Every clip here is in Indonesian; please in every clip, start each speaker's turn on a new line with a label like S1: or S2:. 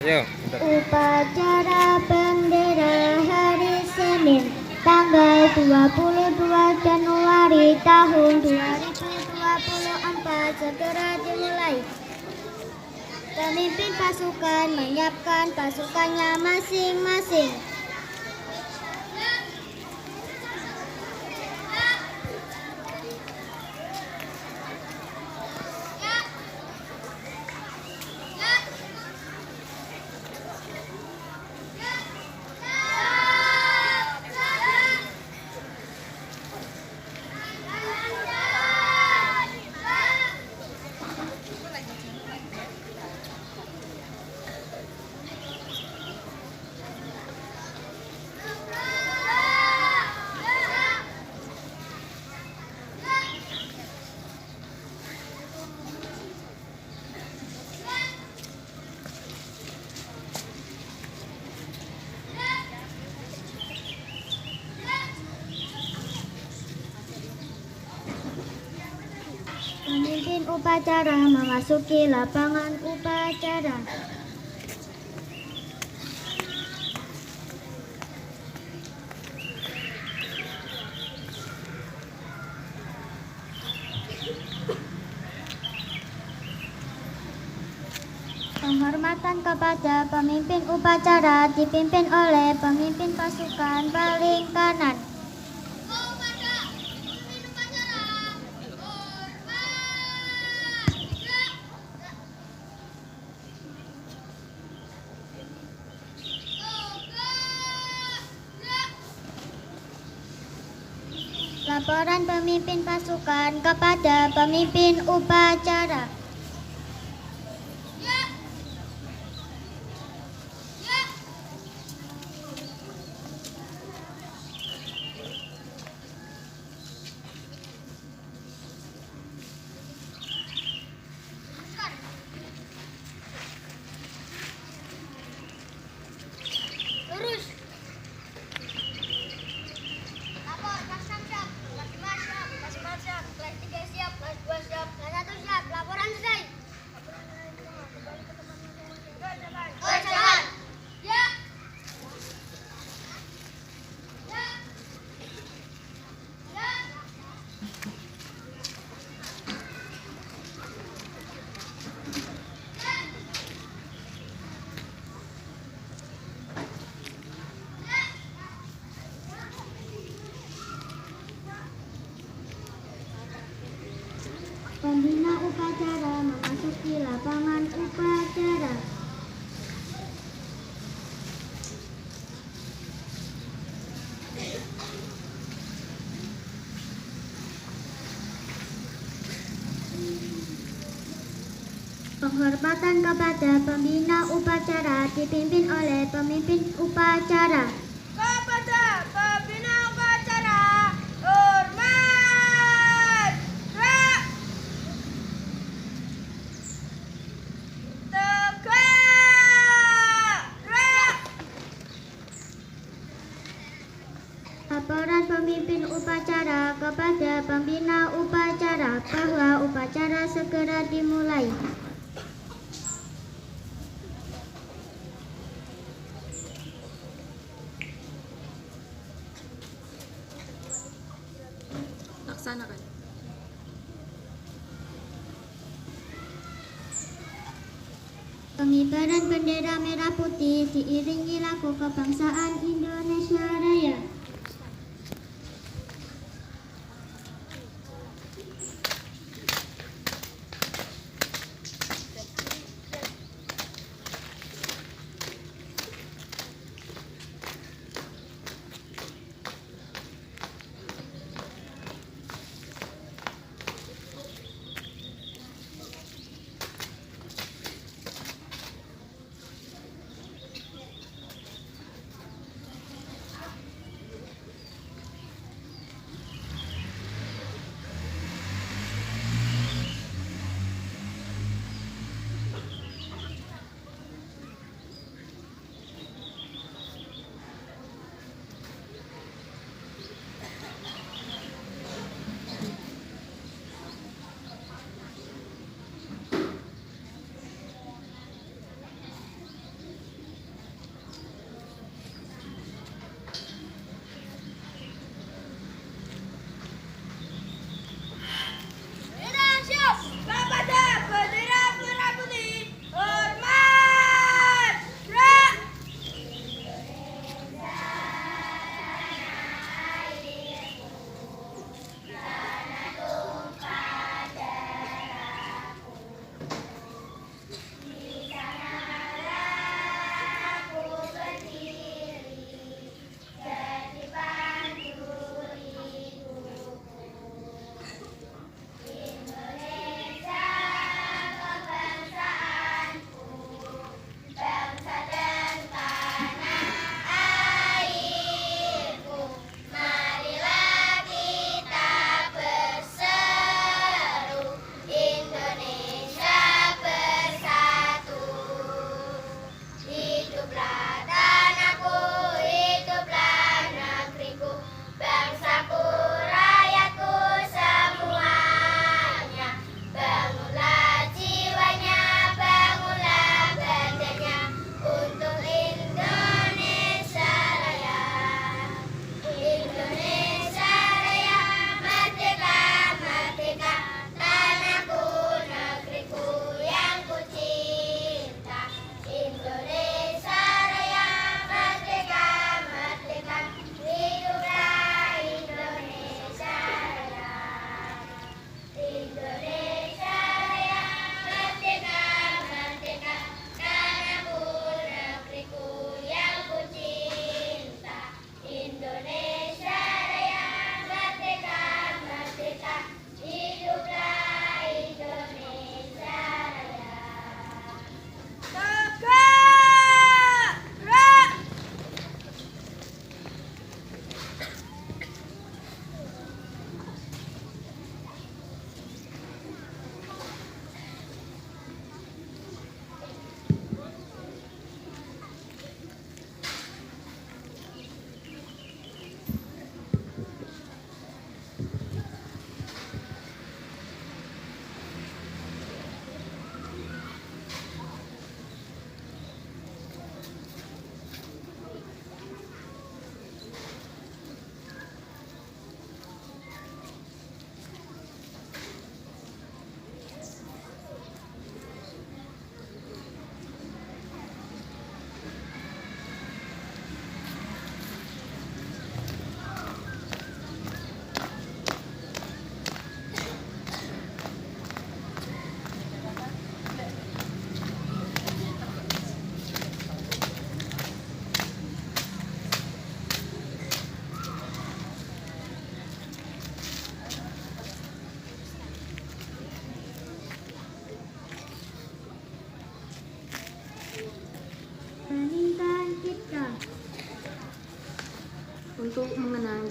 S1: Yuk.
S2: Upacara bendera hari Senin tanggal 22 Januari tahun 2024 segera dimulai. Pemimpin pasukan menyiapkan pasukannya masing-masing. Pemimpin upacara memasuki lapangan upacara. Penghormatan kepada pemimpin upacara dipimpin oleh pemimpin pasukan paling kanan. Laporan pemimpin pasukan kepada pemimpin upacara. Lurus. Lapor, Laksam siap, kelas 5 siap, kelas 4 siap, kelas 3 siap, kelas 2 siap, kelas 1 siap. Laporan selesai. Oh, jalan. Ya. Ya. Ya. Pembina upacara memasuki lapangan upacara. Penghormatan kepada pembina upacara dipimpin oleh pemimpin upacara.
S3: Kepada pembina upacara, hormat, gerak, tegak, gerak.
S2: Laporan pemimpin upacara kepada pembina upacara bahwa upacara segera dimulai.
S3: Laksanakan.
S2: Pengibaran bendera merah putih diiringi lagu kebangsaan Indonesia Raya.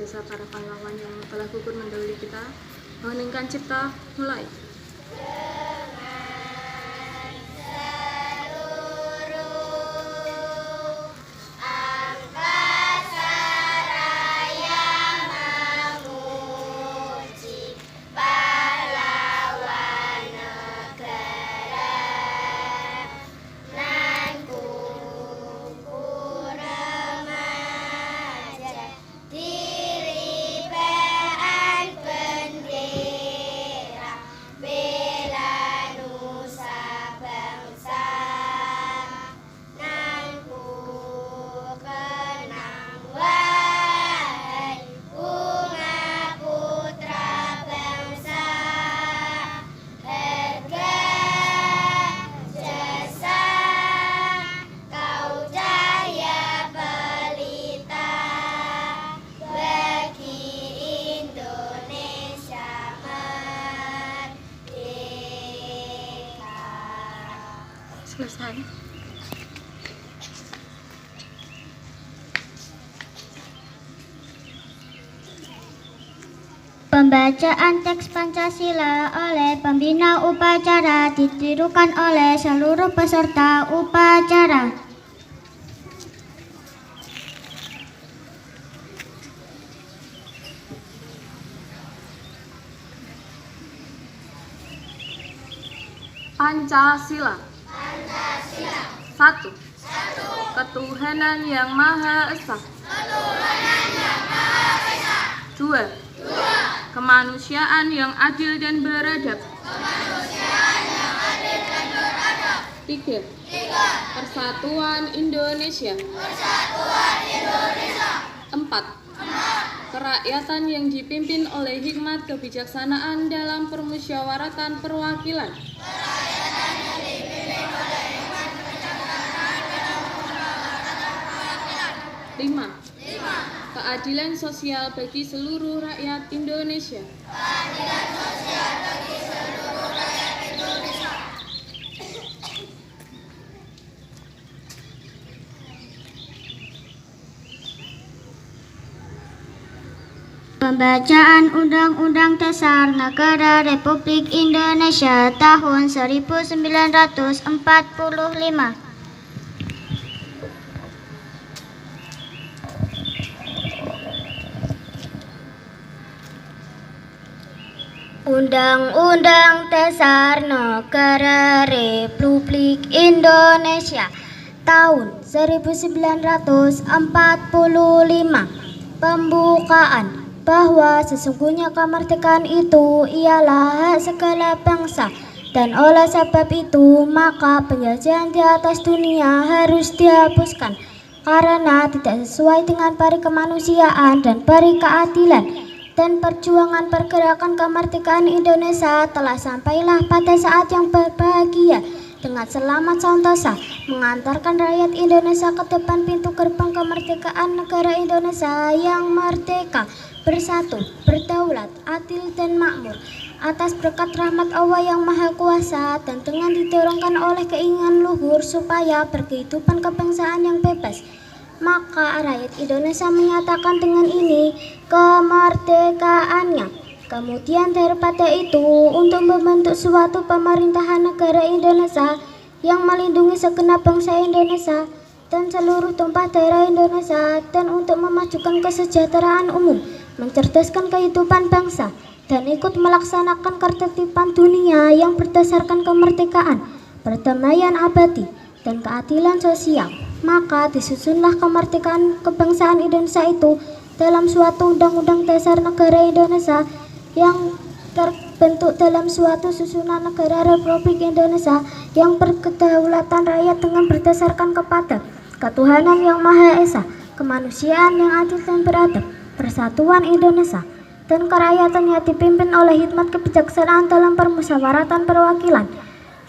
S3: jasa para pahlawan yang telah gugur mendahului kita, mengheningkan cipta, mulai. Selesai.
S2: Pembacaan teks Pancasila oleh pembina upacara ditirukan oleh seluruh peserta upacara.
S3: Pancasila. 1. Ketuhanan yang Maha Esa. 2. Kemanusiaan yang adil dan beradab. 3. Persatuan Indonesia. 4. Kerakyatan yang dipimpin oleh hikmat kebijaksanaan dalam permusyawaratan perwakilan. 5. Keadilan sosial bagi seluruh rakyat Indonesia.
S2: Pembacaan Undang-Undang Dasar Negara Republik Indonesia tahun 1945. Undang-Undang Dasar Negara Republik Indonesia tahun 1945. Pembukaan bahwa sesungguhnya kemerdekaan itu ialah hak segala bangsa, dan oleh sebab itu maka penjajahan di atas dunia harus dihapuskan karena tidak sesuai dengan pari kemanusiaan dan pari keadilan. Dan perjuangan pergerakan kemerdekaan Indonesia telah sampailah pada saat yang berbahagia dengan selamat sentosa mengantarkan rakyat Indonesia ke depan pintu gerbang kemerdekaan negara Indonesia yang merdeka, bersatu, berdaulat, adil dan makmur atas berkat rahmat Allah yang Maha Kuasa, dan dengan didorongkan oleh keinginan luhur supaya berkehidupan kebangsaan yang bebas. Maka rakyat Indonesia menyatakan dengan ini kemerdekaannya. Kemudian daripada itu, untuk membentuk suatu pemerintahan negara Indonesia yang melindungi segenap bangsa Indonesia dan seluruh tumpah darah Indonesia, dan untuk memajukan kesejahteraan umum, mencerdaskan kehidupan bangsa, dan ikut melaksanakan ketertiban dunia yang berdasarkan kemerdekaan, perdamaian abadi, dan keadilan sosial. Maka disusunlah kemerdekaan kebangsaan Indonesia itu dalam suatu Undang-Undang Dasar Negara Indonesia yang terbentuk dalam suatu susunan negara Republik Indonesia yang berkedaulatan rakyat dengan berdasarkan kepada ketuhanan yang Maha Esa, kemanusiaan yang adil dan beradab, persatuan Indonesia, dan kerakyatannya dipimpin oleh hikmat kebijaksanaan dalam permusyawaratan perwakilan,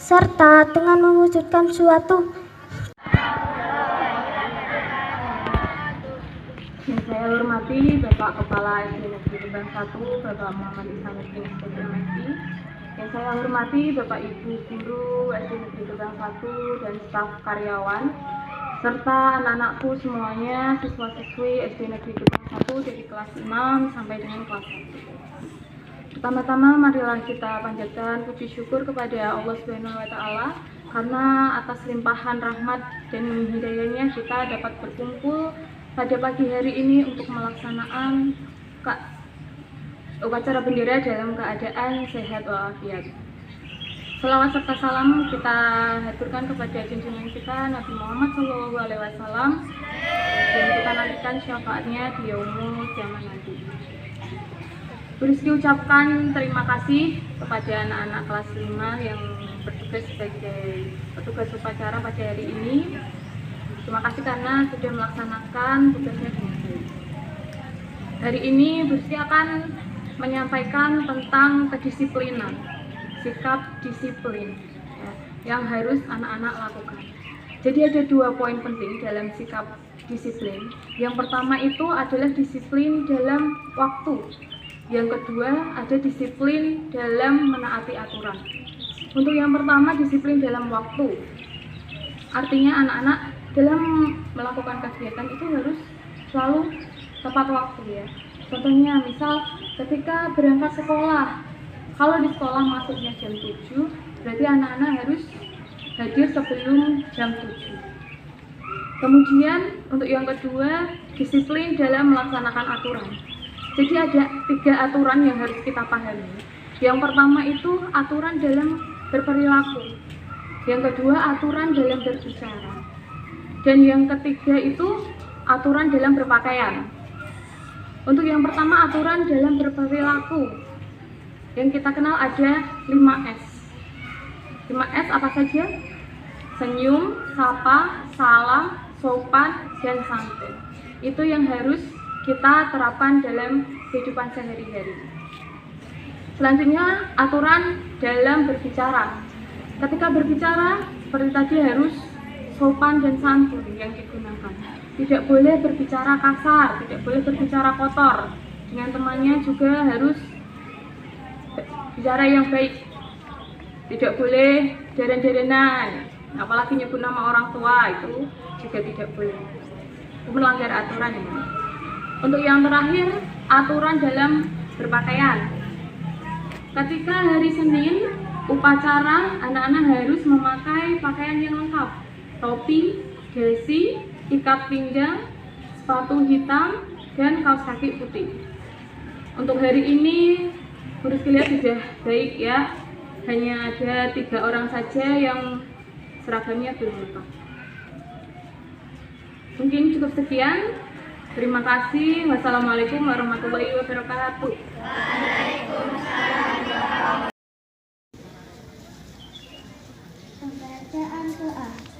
S2: serta dengan mewujudkan suatu.
S3: Yang saya hormati Bapak Kepala SD Negeri Kebang 1, Bapak Muhammad Isanuddin SPDMSI. Yang saya hormati Bapak Ibu Guru SD Negeri Kebang 1 dan staf karyawan, serta anak-anakku semuanya, siswa-siswi SD Negeri Gebang 1 dari kelas 6 sampai dengan kelas 1. Pertama-tama marilah kita panjatkan puji syukur kepada Allah Subhanahu wa taala karena atas limpahan rahmat dan hidayahnya kita dapat berkumpul pada pagi hari ini untuk melaksanakan upacara bendera dalam keadaan sehat walafiat. Selawat serta salam kita haturkan kepada junjungan kita Nabi Muhammad SAW dan kita nantikan syafaatnya di yaumul kiamat nanti. Rizky ucapkan terima kasih kepada anak-anak kelas 5 yang bertugas sebagai petugas upacara pada hari ini. Terima kasih karena sudah melaksanakan tugasnya dengan baik. Hari ini Rizky akan menyampaikan tentang kedisiplinan, sikap disiplin yang harus anak-anak lakukan. Jadi ada 2 poin penting dalam sikap disiplin. Yang pertama itu adalah disiplin dalam waktu. Yang kedua ada disiplin dalam menaati aturan. Untuk yang pertama disiplin dalam waktu. Artinya anak-anak dalam melakukan kegiatan itu harus selalu tepat waktu ya. Contohnya misal ketika berangkat sekolah, kalau di sekolah masuknya jam 7, berarti anak-anak harus hadir sebelum jam 7. Kemudian untuk yang kedua, disiplin dalam melaksanakan aturan. Jadi ada 3 aturan yang harus kita pahami. Yang pertama itu aturan dalam berperilaku. Yang kedua aturan dalam berbicara. Dan yang ketiga itu aturan dalam berpakaian. Untuk yang pertama aturan dalam berperilaku. Yang kita kenal ada 5S. 5S apa saja? Senyum, sapa, salam, sopan, dan santun. Itu yang harus kita terapkan dalam kehidupan sehari-hari. Selanjutnya, aturan dalam berbicara. Ketika berbicara, seperti tadi harus sopan dan santun yang digunakan. Tidak boleh berbicara kasar, tidak boleh berbicara kotor. Dengan temannya juga harus bicara yang baik. Tidak boleh deren-derenan, apalagi nyebut nama orang tua, itu juga tidak boleh. Melanggar aturan ini. Untuk yang terakhir, aturan dalam berpakaian. Ketika hari Senin upacara, anak-anak harus memakai pakaian yang lengkap. Topi, dasi, ikat pinggang, sepatu hitam, dan kaos kaki putih. Untuk hari ini Rizky lihat sudah baik ya, hanya ada 3 orang saja yang seragamnya belum lengkap. Mungkin cukup sekian. Terima kasih. Wassalamualaikum warahmatullahi wabarakatuh.
S2: Pembacaan doa.